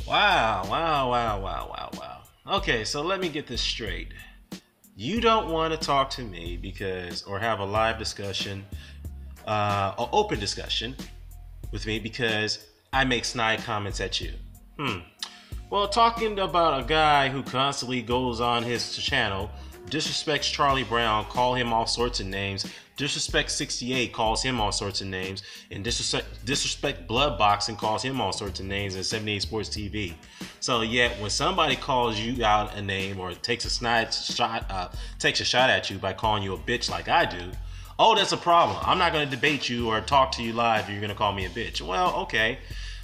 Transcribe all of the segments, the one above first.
Wow, wow, wow, wow, wow, wow. Okay, so let me get this straight. You don't want to talk to me because, or have a live discussion, or open discussion with me because I make snide comments at you. Hmm. Well, talking about a guy who constantly goes on his channel, disrespects Charlie Brown, call him all sorts of names, disrespect 68, calls him all sorts of names, and disrespect Blood Boxing, calls him all sorts of names, and 78 Sports TV. So yet, when somebody calls you out a name or takes a takes a shot at you by calling you a bitch like I do, oh, that's a problem. I'm not going to debate you or talk to you live if you're going to call me a bitch. Well, okay.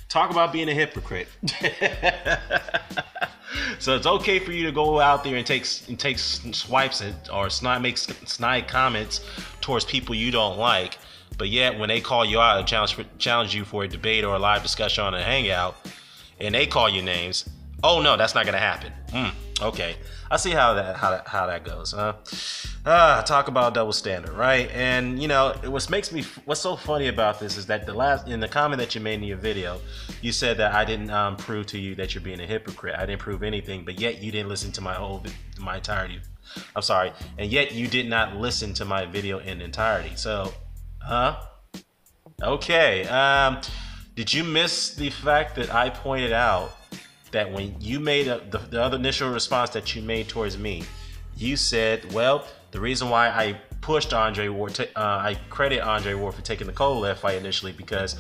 Talk about being a hypocrite. So it's okay for you to go out there and take swipes or make snide comments towards people you don't like, but yet when they call you out and challenge you for a debate or a live discussion on a hangout, and they call you names, oh no, that's not gonna happen. Okay, I see how that goes, huh? Talk about double standard, right? And you know, what's so funny about this is that in the comment that you made in your video, you said that I didn't prove to you that you're being a hypocrite. I didn't prove anything, but yet you didn't listen to my entirety. I'm sorry, and yet you did not listen to my video in entirety. So, okay. Did you miss the fact that I pointed out that when you made the other initial response that you made towards me, you said, well, the reason why I pushed Andre Ward, I credit Andre Ward for taking the Kovalev fight initially because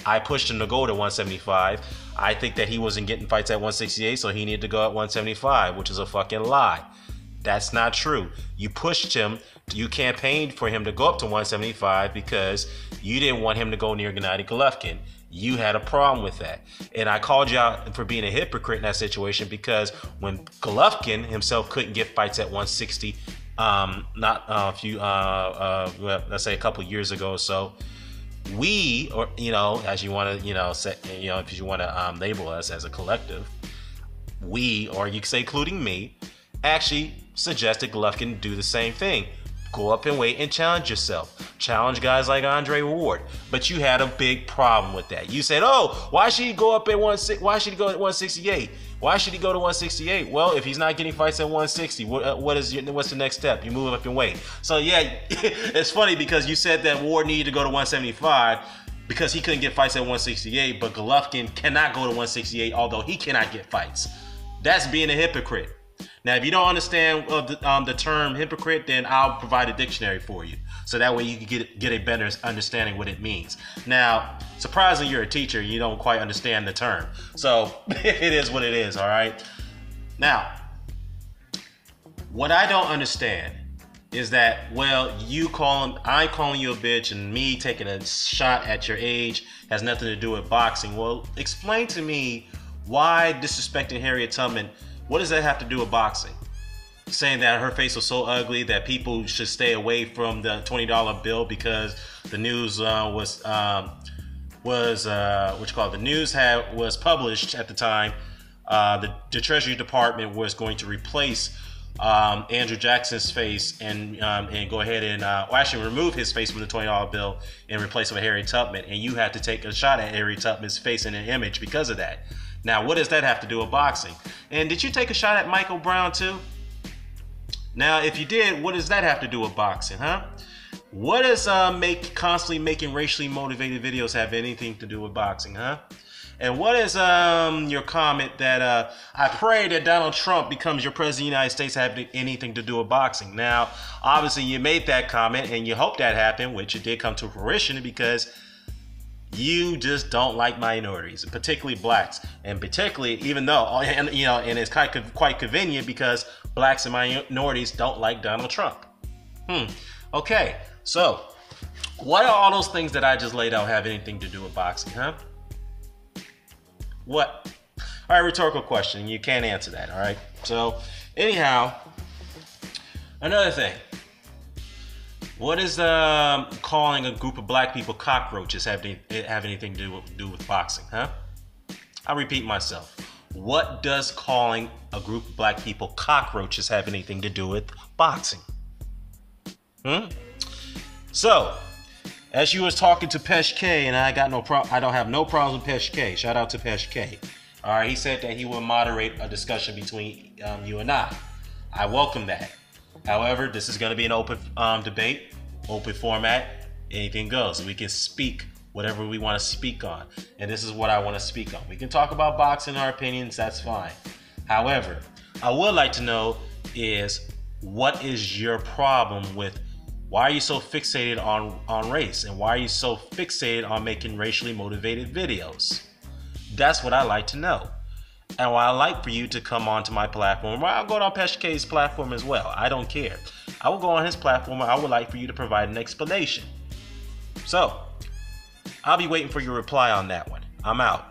I pushed him to go to 175. I think that he wasn't getting fights at 168, so he needed to go at 175, which is a fucking lie. That's not true. You pushed him, you campaigned for him to go up to 175 because you didn't want him to go near Gennady Golovkin. You had a problem with that. And I called you out for being a hypocrite in that situation because when Golovkin himself couldn't get fights at 160, let's say a couple years ago or so, we, or, you know, as you want to, if you want to label us as a collective, we, or you could say including me, actually suggested Golovkin do the same thing. Go up in weight and challenge yourself. Challenge guys like Andre Ward. But you had a big problem with that. You said, oh, why should he go up at why should he go at 168? Why should he go to 168? Well, if he's not getting fights at 160, what's the next step? You move up in weight. So yeah, it's funny because you said that Ward needed to go to 175 because he couldn't get fights at 168, but Golovkin cannot go to 168, although he cannot get fights. That's being a hypocrite. Now, if you don't understand the term hypocrite, then I'll provide a dictionary for you. So that way you can get a better understanding what it means. Now, surprisingly, you're a teacher. You don't quite understand the term. So it is what it is, all right? Now, what I don't understand is that, well, I'm calling you a bitch and me taking a shot at your age has nothing to do with boxing. Well, explain to me why disrespecting Harriet Tubman, what does that have to do with boxing? Saying that her face was so ugly that people should stay away from the $20 bill because the news was published at the time. The Treasury Department was going to replace Andrew Jackson's face and go ahead and actually remove his face from the $20 bill and replace it with Harriet Tubman. And you had to take a shot at Harriet Tubman's face in an image because of that. Now, what does that have to do with boxing? And did you take a shot at Michael Brown too? Now, if you did, what does that have to do with boxing, huh? What does constantly making racially motivated videos have anything to do with boxing, huh? And what is your comment that I pray that Donald Trump becomes your president of the United States have anything to do with boxing? Now, obviously, you made that comment and you hope that happened, which it did come to fruition because you just don't like minorities, particularly blacks, and particularly even though, and it's quite convenient because blacks and minorities don't like Donald Trump. Okay, so what are all those things that I just laid out have anything to do with boxing, huh? What? All right, rhetorical question. You can't answer that. All right. So anyhow, another thing. What is calling a group of black people cockroaches have anything to do with boxing, huh? I'll repeat myself. What does calling a group of black people cockroaches have anything to do with boxing? So, as you was talking to Pesh K, and I don't have no problems with Pesh K. Shout out to Pesh K. All right, he said that he will moderate a discussion between you and I. I welcome that. However, this is going to be an open debate, open format. Anything goes. We can speak whatever we want to speak on. And this is what I want to speak on. We can talk about boxing, our opinions, that's fine. However, I would like to know is what is your problem with why are you so fixated on race? And why are you so fixated on making racially motivated videos? That's what I like to know. And I like for you to come onto my platform, or I'll go on Pesha K's platform as well. I don't care. I will go on his platform, and I would like for you to provide an explanation. So, I'll be waiting for your reply on that one. I'm out.